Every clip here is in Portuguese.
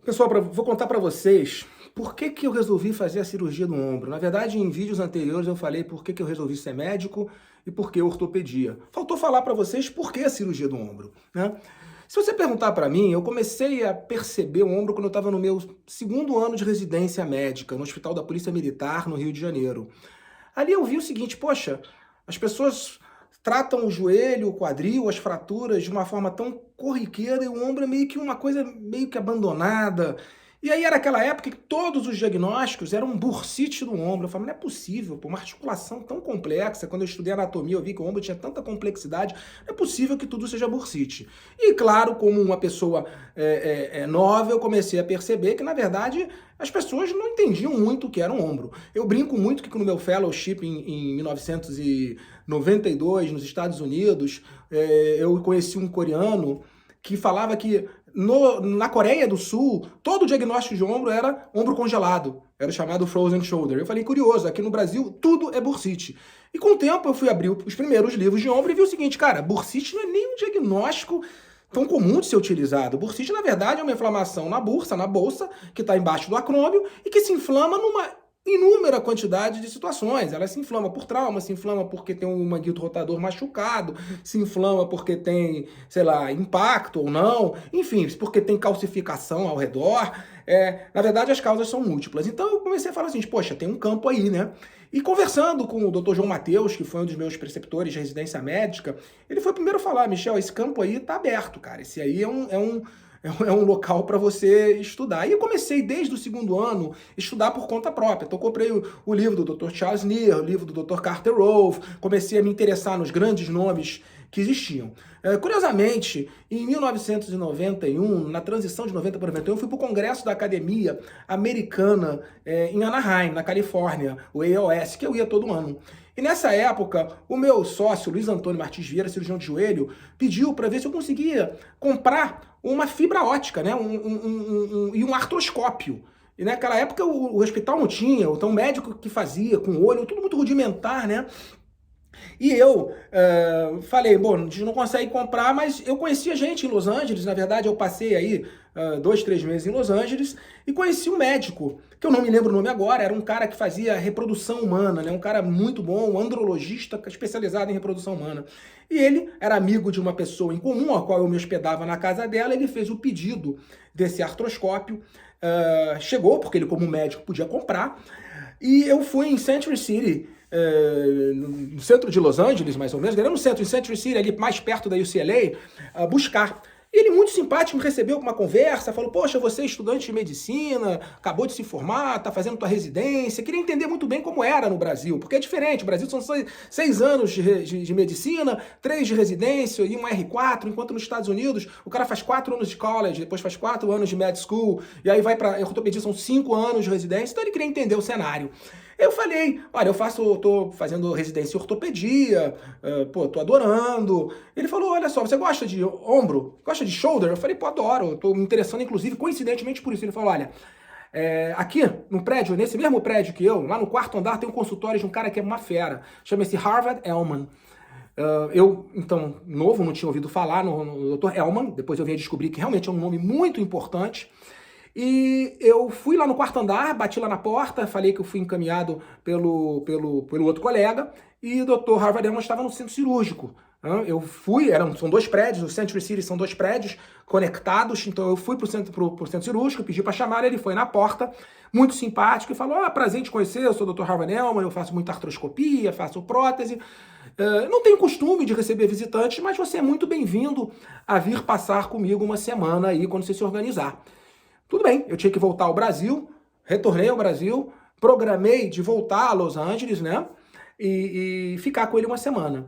Pessoal, vou contar para vocês por que que eu resolvi fazer a cirurgia do ombro. Na verdade, em vídeos anteriores eu falei por que que eu resolvi ser médico e por que ortopedia. Faltou falar para vocês por que a cirurgia do ombro, né? Se você perguntar para mim, eu comecei a perceber o ombro quando eu estava no meu segundo ano de residência médica, no Hospital da Polícia Militar, no Rio de Janeiro. Ali eu vi o seguinte, poxa, as pessoas tratam o joelho, o quadril, as fraturas de uma forma tão corriqueira e o ombro é meio que uma coisa meio que abandonada. E aí era aquela época que todos os diagnósticos eram bursite do ombro. Eu falei, não é possível, pô, uma articulação tão complexa. Quando eu estudei anatomia, eu vi que o ombro tinha tanta complexidade. Não é possível que tudo seja bursite. E claro, como uma pessoa nova, eu comecei a perceber que, na verdade, as pessoas não entendiam muito o que era um ombro. Eu brinco muito que no meu fellowship em 1992, nos Estados Unidos, eu conheci um coreano que falava que na Coreia do Sul, todo o diagnóstico de ombro era ombro congelado. Era o chamado frozen shoulder. Eu falei, curioso, aqui no Brasil tudo é bursite. E com o tempo eu fui abrir os primeiros livros de ombro e vi o seguinte, cara, bursite não é nem um diagnóstico tão comum de ser utilizado. Bursite, na verdade, é uma inflamação na bolsa, que está embaixo do acrômio, e que se inflama numa inúmera quantidade de situações. Ela se inflama por trauma, se inflama porque tem um manguito rotador machucado, se inflama porque tem, sei lá, impacto ou não, enfim, porque tem calcificação ao redor. Na verdade, as causas são múltiplas. Então eu comecei a falar assim, poxa, tem um campo aí, né? E conversando com o Dr. João Mateus, que foi um dos meus preceptores de residência médica, ele foi o primeiro a falar, Michel, esse campo aí tá aberto, cara. Esse aí é um local para você estudar. E eu comecei desde o segundo ano a estudar por conta própria. Então eu comprei o livro do Dr. Charles Neer, o livro do Dr. Carter Rove, comecei a me interessar nos grandes nomes que existiam. Curiosamente, em 1991, na transição de 90 para 91, eu fui para o Congresso da Academia Americana em Anaheim, na Califórnia, o AOS, que eu ia todo ano. E nessa época, o meu sócio, Luiz Antônio Martins Vieira, cirurgião de joelho, pediu para ver se eu conseguia comprar uma fibra ótica, né, e um artroscópio. E naquela época o hospital não tinha, então o médico que fazia com o olho, tudo muito rudimentar, né? E eu falei, bom, a gente não consegue comprar, mas eu conhecia gente em Los Angeles, na verdade eu passei aí 2, 3 meses em Los Angeles e conheci um médico, que eu não me lembro o nome agora, era um cara que fazia reprodução humana, né? Um cara muito bom, um andrologista especializado em reprodução humana. E ele era amigo de uma pessoa em comum, a qual eu me hospedava na casa dela, ele fez o pedido desse artroscópio, chegou, porque ele como médico podia comprar, e eu fui em Century City, no centro de Los Angeles, mais ou menos, no centro, em Century City, ali mais perto da UCLA, buscar. E ele, muito simpático, me recebeu com uma conversa, falou, poxa, você é estudante de medicina, acabou de se formar, está fazendo tua residência, queria entender muito bem como era no Brasil, porque é diferente, o Brasil são 6 anos de medicina, 3 de residência e um R4, enquanto nos Estados Unidos o cara faz 4 anos de college, depois faz 4 anos de med school, e aí vai para ortopedia, são 5 anos de residência, então ele queria entender o cenário. Eu falei, olha, tô fazendo residência em ortopedia, tô adorando. Ele falou, olha só, você gosta de ombro? Gosta de shoulder? Eu falei, pô, adoro, eu tô me interessando, inclusive, coincidentemente por isso. Ele falou, olha, aqui no prédio, nesse mesmo prédio que eu, lá no 4º andar, tem um consultório de um cara que é uma fera, chama-se Harvard Ehlman. Eu, então, novo, não tinha ouvido falar no Dr. Ehlman, depois eu vim a descobrir que realmente é um nome muito importante. E eu fui lá no 4º andar, bati lá na porta, falei que eu fui encaminhado pelo outro colega, e o Dr. Harvard Ehlman estava no centro cirúrgico. Eu fui, são 2 prédios, o Century City são 2 prédios conectados, então eu fui pro centro cirúrgico, pedi para chamar, ele foi na porta, muito simpático, e falou, prazer em te conhecer, eu sou o Dr. Harvard Ehlman, eu faço muita artroscopia, faço prótese, não tenho costume de receber visitantes, mas você é muito bem-vindo a vir passar comigo uma semana aí, quando você se organizar. Tudo bem, eu tinha que voltar ao Brasil, retornei ao Brasil, programei de voltar a Los Angeles, né? E ficar com ele uma semana.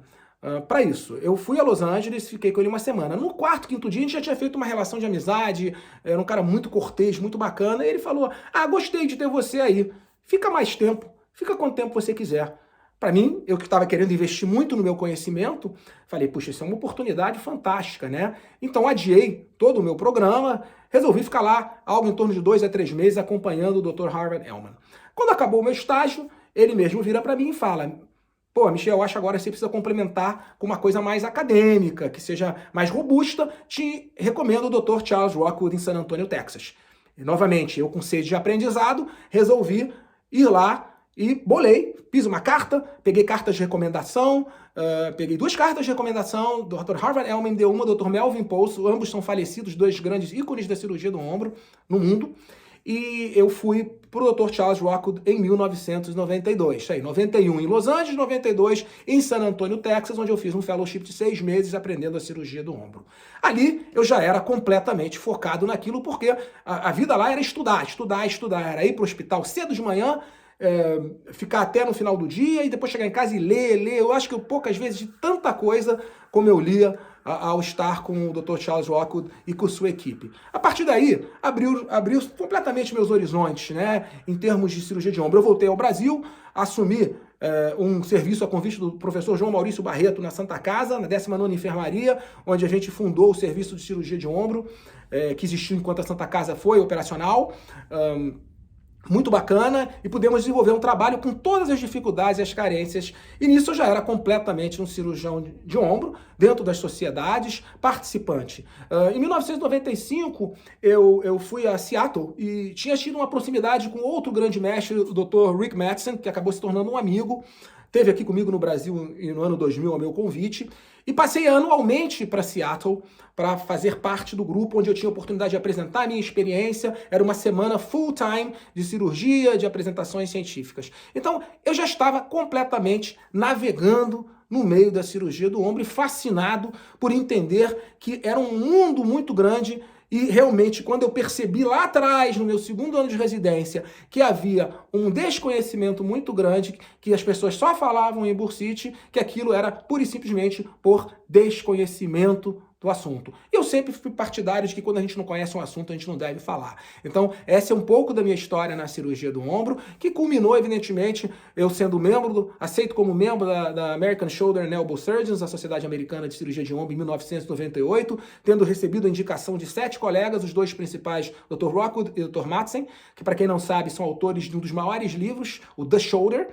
Para isso, eu fui a Los Angeles, fiquei com ele uma semana. No 4º, 5º dia, a gente já tinha feito uma relação de amizade, era um cara muito cortês, muito bacana, e ele falou, gostei de ter você aí, fica mais tempo, fica quanto tempo você quiser. Para mim, eu que estava querendo investir muito no meu conhecimento, falei, puxa, isso é uma oportunidade fantástica, né? Então adiei todo o meu programa, resolvi ficar lá algo em torno de 2 a 3 meses acompanhando o Dr. Harvard Ehlman. Quando acabou o meu estágio, ele mesmo vira para mim e fala, pô, Michel, eu acho agora que você precisa complementar com uma coisa mais acadêmica, que seja mais robusta, te recomendo o Dr. Charles Rockwood em San Antonio, Texas. E, novamente, eu com sede de aprendizado, resolvi ir lá e bolei, fiz uma carta, peguei cartas de recomendação, peguei 2 cartas de recomendação, do Dr. Harvard Ellman deu uma, do Dr. Melvin Poulsen, ambos são falecidos, 2 grandes ícones da cirurgia do ombro no mundo, e eu fui pro Dr. Charles Rockwood em 1992, isso aí, 91 em Los Angeles, 92 em San Antonio, Texas, onde eu fiz um fellowship de 6 meses aprendendo a cirurgia do ombro. Ali eu já era completamente focado naquilo, porque a vida lá era estudar, era ir pro hospital cedo de manhã, ficar até no final do dia e depois chegar em casa e ler. Eu acho que eu poucas vezes de tanta coisa como eu lia ao estar com o Dr. Charles Rockwood e com sua equipe. A partir daí, abriu completamente meus horizontes, né, em termos de cirurgia de ombro. Eu voltei ao Brasil, assumi um serviço a convite do professor João Maurício Barreto na Santa Casa, na 19ª Enfermaria, onde a gente fundou o serviço de cirurgia de ombro, que existiu enquanto a Santa Casa foi operacional. Muito bacana, e pudemos desenvolver um trabalho com todas as dificuldades e as carências, e nisso eu já era completamente um cirurgião de ombro, dentro das sociedades, participante. Em 1995, eu fui a Seattle e tinha tido uma proximidade com outro grande mestre, o Dr. Rick Madsen, que acabou se tornando um amigo, esteve aqui comigo no Brasil no ano 2000 ao meu convite, e passei anualmente para Seattle para fazer parte do grupo onde eu tinha a oportunidade de apresentar a minha experiência. Era uma semana full-time de cirurgia, de apresentações científicas. Então, eu já estava completamente navegando no meio da cirurgia do ombro e fascinado por entender que era um mundo muito grande. E realmente, quando eu percebi lá atrás, no meu 2º ano de residência, que havia um desconhecimento muito grande, que as pessoas só falavam em bursite, que aquilo era pura e simplesmente por desconhecimento do assunto. Eu sempre fui partidário de que quando a gente não conhece um assunto, a gente não deve falar. Então, essa é um pouco da minha história na cirurgia do ombro, que culminou, evidentemente, eu sendo aceito como membro da American Shoulder and Elbow Surgeons, a Sociedade Americana de Cirurgia de Ombro, em 1998, tendo recebido a indicação de 7 colegas, os 2 principais, Dr. Rockwood e Dr. Madsen, que, para quem não sabe, são autores de um dos maiores livros, o The Shoulder,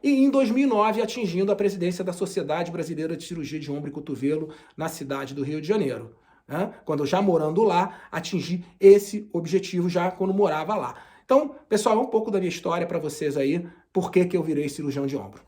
e em 2009 atingindo a presidência da Sociedade Brasileira de Cirurgia de Ombro e Cotovelo na cidade do Rio de Janeiro. Quando eu já morando lá, atingi esse objetivo já quando morava lá. Então, pessoal, um pouco da minha história para vocês aí, por que eu virei cirurgião de ombro.